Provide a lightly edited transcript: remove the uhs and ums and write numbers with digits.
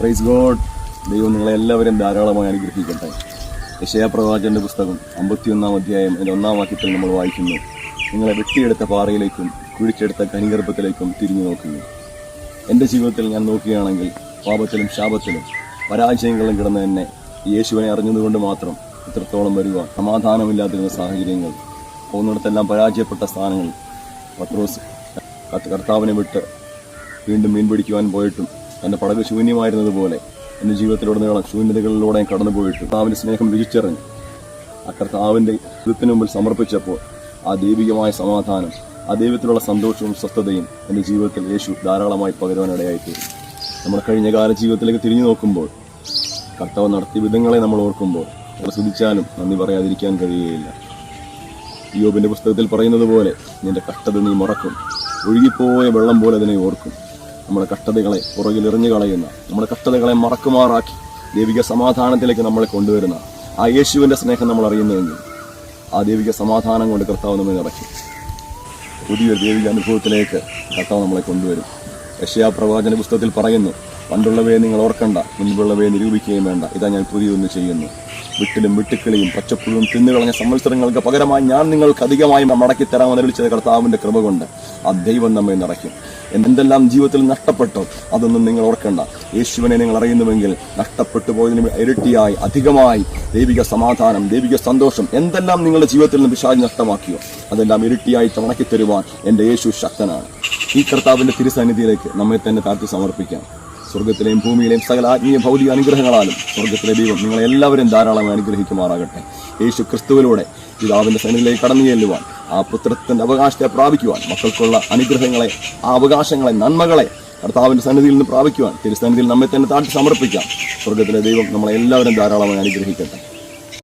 Praise God. ദൈവം നിങ്ങളെ എല്ലാവരും ധാരാളമായി അനുഗ്രഹിക്കട്ടെ. യെശയ്യാ പ്രവാചകന്റെ പുസ്തകം 51-ാം അധ്യായം അതിൻ്റെ 1-ാം വാക്യത്തിൽ നമ്മൾ വായിക്കുന്നു, നിങ്ങളെ വെട്ടിയെടുത്ത പാറയിലേക്കും കുഴിച്ചെടുത്ത ഖനിഗർഭത്തിലേക്കും തിരിഞ്ഞു നോക്കുന്നു. എൻ്റെ ജീവിതത്തിൽ ഞാൻ നോക്കുകയാണെങ്കിൽ പാപത്തിലും ശാപത്തിലും പരാജയങ്ങളും കിടന്ന് തന്നെ യേശുവിനെ അറിഞ്ഞതുകൊണ്ട് മാത്രം ഇത്രത്തോളം വരുവാൻ സമാധാനമില്ലാതിരുന്ന സാഹചര്യങ്ങൾ, പോകുന്നിടത്തെല്ലാം പരാജയപ്പെട്ട സ്ഥാനങ്ങൾ, പത്രോസ് കർത്താവിനെ വിട്ട് വീണ്ടും മീൻ പിടിക്കുവാൻ പോയിട്ടും തൻ്റെ പടക് ശൂന്യമായിരുന്നതുപോലെ എൻ്റെ ജീവിതത്തിലുടനീളം ശൂന്യതകളിലൂടെ കടന്നുപോയിട്ടും കർത്താവിൻ്റെ സ്നേഹം രുചിച്ചറിഞ്ഞ് ആ കർത്താവിൻ്റെ ഹൃദയത്തിന് മുമ്പിൽ സമർപ്പിച്ചപ്പോൾ ആ ദൈവികമായ സമാധാനം, ആ ദൈവത്തിലുള്ള സന്തോഷവും സ്വസ്ഥതയും എൻ്റെ ജീവിതത്തിൽ യേശു ധാരാളമായി പകരുവാനിടയായിത്തീരും. നമ്മുടെ കഴിഞ്ഞകാല ജീവിതത്തിലേക്ക് തിരിഞ്ഞു നോക്കുമ്പോൾ, കർത്താവ് നടത്തിയ വിധങ്ങളെ നമ്മൾ ഓർക്കുമ്പോൾ നമ്മൾ സ്തുതിച്ചാലും നന്ദി പറയാതിരിക്കാൻ കഴിയുകയില്ല. യോബിൻ്റെ പുസ്തകത്തിൽ പറയുന്നത് പോലെ, നിന്റെ കഷ്ടത നീ മറക്കും, ഒഴുകിപ്പോയ വെള്ളം പോലെ അതിനെ ഓർക്കും. നമ്മുടെ കഷ്ടതകളെ പുറകിൽ എറിഞ്ഞു കളയുന്ന, നമ്മുടെ കഷ്ടതകളെ മറക്കുമാറാക്കി ദൈവിക സമാധാനത്തിലേക്ക് നമ്മളെ കൊണ്ടുവരുന്ന ആ യേശുവിൻ്റെ സ്നേഹം നമ്മൾ അറിയുന്നുവെങ്കിൽ ആ ദൈവിക സമാധാനം കൊണ്ട് കർത്താവ് നമ്മെ നിറയ്ക്കും. പുതിയൊരു ദൈവിക അനുഭവത്തിലേക്ക് കർത്താവ് നമ്മളെ കൊണ്ടുവരും. യെശയ്യാ പ്രവാചകന്റെ പുസ്തകത്തിൽ പറയുന്നു, പണ്ടുള്ളവയെ നിങ്ങൾ ഓർക്കണ്ട, മുൻപുള്ളവയെ നിരൂപിക്കുകയും വേണ്ട, ഇതാ ഞാൻ പുതിയൊന്ന് ചെയ്യുന്നു. വിട്ടിലും വിട്ടുക്കിളിയും പച്ചപ്പുഴും തിന്നുകളഞ്ഞ സംവത്സരങ്ങൾക്ക് പകരമായി ഞാൻ നിങ്ങൾക്ക് അധികമായി മടക്കിത്തരാമെന്ന് വിളിച്ചത് കർത്താവിന്റെ കൃപ കൊണ്ട് ആ ദൈവം നമ്മെ നിറയ്ക്കും. എന്തെല്ലാം ജീവിതത്തിൽ നഷ്ടപ്പെട്ടോ അതൊന്നും നിങ്ങൾ ഓർക്കണ്ട. യേശുവിനെ നിങ്ങൾ അറിയുന്നുവെങ്കിൽ നഷ്ടപ്പെട്ടു പോയതിന് ഇരട്ടിയായി അധികമായി ദൈവിക സമാധാനം, ദൈവിക സന്തോഷം, എന്തെല്ലാം നിങ്ങളുടെ ജീവിതത്തിൽ നിന്ന് പിശാച് നഷ്ടമാക്കിയോ അതെല്ലാം ഇരട്ടിയായി മടക്കിത്തരുവാൻ എൻ്റെ യേശു ശക്തനാണ്. ഈ കർത്താവിന്റെ തിരുസന്നിധിയിലേക്ക് നമ്മെ തന്നെ താഴ്ത്തി സമർപ്പിക്കാം. സ്വർഗത്തിലെയും ഭൂമിയിലെയും സകല ആത്മീയ ഭൗതിക അനുഗ്രഹങ്ങളാലും സ്വർഗത്തിലെ ദൈവം നിങ്ങളെല്ലാവരും ധാരാളമായി അനുഗ്രഹിക്കുമാറാകട്ടെ. യേശു ക്രിസ്തുവിലൂടെ പിതാവിന്റെ സന്നിധിയിലേക്ക് കടന്നു ചെല്ലുവാൻ, ആ പുത്രത്തിന്റെ അവകാശത്തെ പ്രാപിക്കുവാൻ, മക്കൾക്കുള്ള അനുഗ്രഹങ്ങളെ, ആ അവകാശങ്ങളെ, നന്മകളെ കർത്താവിന്റെ സന്നിധിയിൽ നിന്ന് പ്രാപിക്കുവാൻ തിരുസന്നിധിയിൽ നമ്മെ തന്നെ താഴ്ത്തി സമർപ്പിക്കാം. സ്വർഗത്തിലെ ദൈവം നമ്മളെല്ലാവരും ധാരാളമായി അനുഗ്രഹിക്കട്ടെ.